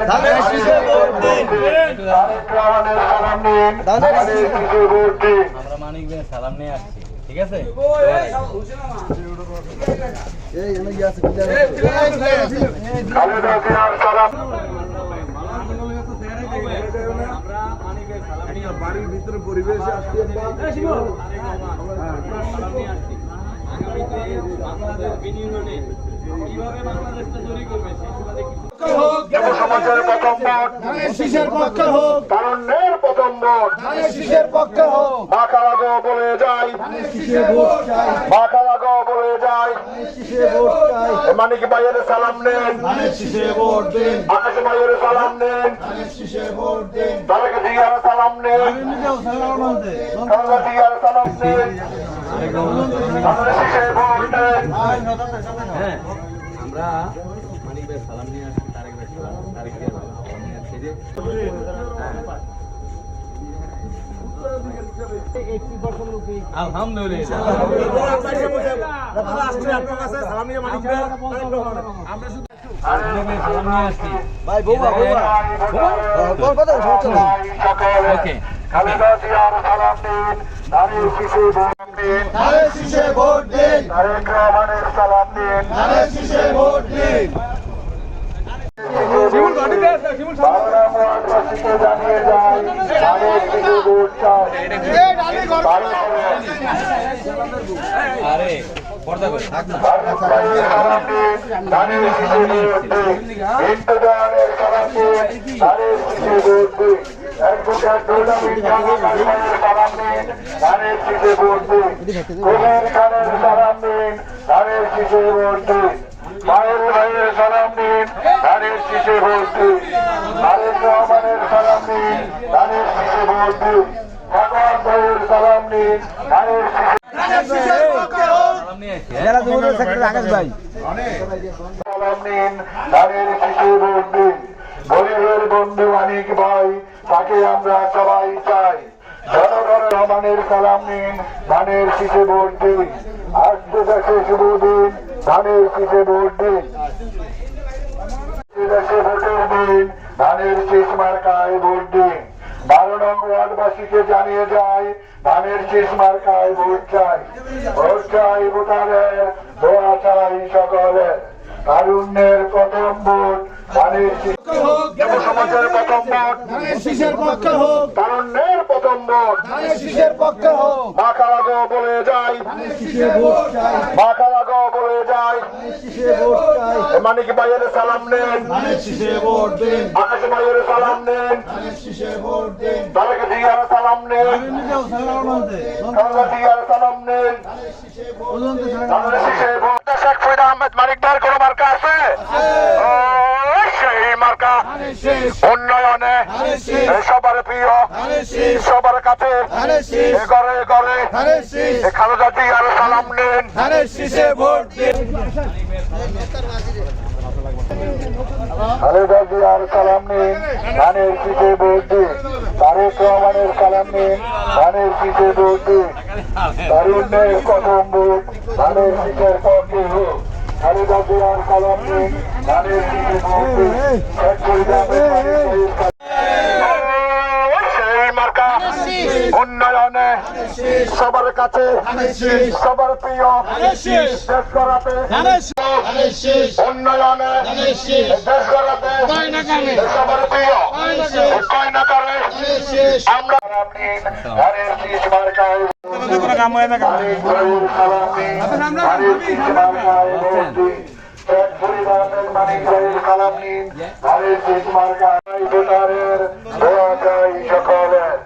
ধানের শীষে ভোট দিন। ধানের শীষে ভোট দিন। আমরা মানিক ভাই সালাম নিয়ে আসছি, ঠিক আছে? বাড়ির ভিতরে পরিবেশে আসছি সমাজের প্রথম ভোট ধানের শীষের পক্ষে হোক, তারুণ্যের প্রথম ভোট ধানের শীষের পক্ষে হোক। মাখা লাগো বলে যাই, মাখা লাগো বলে যাই, মানিক ভাইয়ের সালাম নেন, আকাশ ভাইয়ের সালাম নেন, তারেক জিয়ার সালাম নেন, খালেদা জিয়ার সালাম নেন, ধানের শীষে ভোট দেন। আমরা মানিক ভাই সালাম নিয়ে আসছি, তারেক ভাই সালাম নিয়ে আসছি যে আলহামদুলিল্লাহ। ভাই বৌমা ওকে, খালেদা জিয়ার সালাম দিন, ধানের শীষে ভোট দিন, ধানের শীষে ভোট দিন, তারেক রহমানের সালাম দিন, ধানের শীষে ভোট দিন। বাংলাদেশকে জানিয়ে যায় ধানের শীষে ভোট চাই। আরে পর্দা করে থাক না। সালাম দিন, ধানের শীষে ভোট দিন, ইন্তজারের সালাম দিন, ধানের শীষে ভোট দিন, অ্যাডভোকেট ডোলামিন খানের সালাম দিন, ধানের শীষে ভোট দিন, কবির খানের সালাম দিন, ধানের শীষে ভোট দিন, মায়ের ভাইয়ের সালাম দিন, ধানের শীষে ভোট দিন, তারেক রহমানের সালাম দিন, ধানের শীষে ভোট দিন, ভগবান ভাইয়ের সালাম দিন, ধানের শীষে সালাম নিয়ে আসছি। আকাশ ভাই সালাম দিন, ধানের শীষে ভোট দিন, গরিবের বন্ধু মানিক ভাই, তাকে আমরা সবাই চাই। জনগণ রহমানের সালাম নিন, ধানের শীষে ভোট দিন, আসছে দেশে শুভ দিন, ধানের শীষে ভোট দিন, দেশে ভোটের দিন, ধানের শীষ মার্কায় ভোট দিন। 12 নং ওয়ার্ডবাসীকে জানিয়ে যায় ধানের শীষ মার্কায় ভোট চাই, ভোট চাই ভোটারের, দোয়া চাই সকলের, তারুণ্যের প্রথম ভোট ধানের শীষ, যুব সমাজের প্রথম ভোট ধানের শীষের পক্ষে হোক, তারুণ্যের প্রথম ভোট ধানের শীষের পক্ষে হোক। মাখা লাগো বলে যাই, মাখা লাগো বলে যাই, মানিক ভাইয়ের সালাম নেন, আকাশ ভাইয়ের সালাম নেন, তারেক জিয়ার সালাম নেন, খালেদা জিয়ার সালাম নেন, ধানের শীষে ভোট। শেখ ফরিদ আহমেদ মানিক ভাইয়ের কোনো মার্কা আছে? সেই মার্কা উন্নয়নে সবার প্রিয়, সবার কাছে, ঘরে ঘরে খালেদা জিয়ার সালাম নেন, ধানের শীষে ভোট দিন। খালেদা জিয়ার সালাম নিন, ধানের শীষে ভোট দিন, তারেক রহমানের সালাম নিন, ধানের শীষে ভোট দিন, তারুণ্যের প্রথম ভোট ধানের শীষের পক্ষে হোক। খালেদা জিয়ার সালাম নিন, ধানের শীষে ভোট দিন, শেখ ফরিদ আহমেদ সেই মার্কা উন্নয়নে সবার কাছে, সবার প্রিয়, দেশ গড়াতে, উন্নয়নে দেশ গড়াতে সবার প্রিয়, কয়না করে আমরা ধানের শীষ মার্কায় সালাম দিন, ধানের শীষ মার্কায় ভোট দিন, শেখ ফরিদ আহমেদ মানিক ভাইয়ের সালাম নিন, ধানের শীষ মার্কায় ভোটারের, দোয়া চাই সকলের।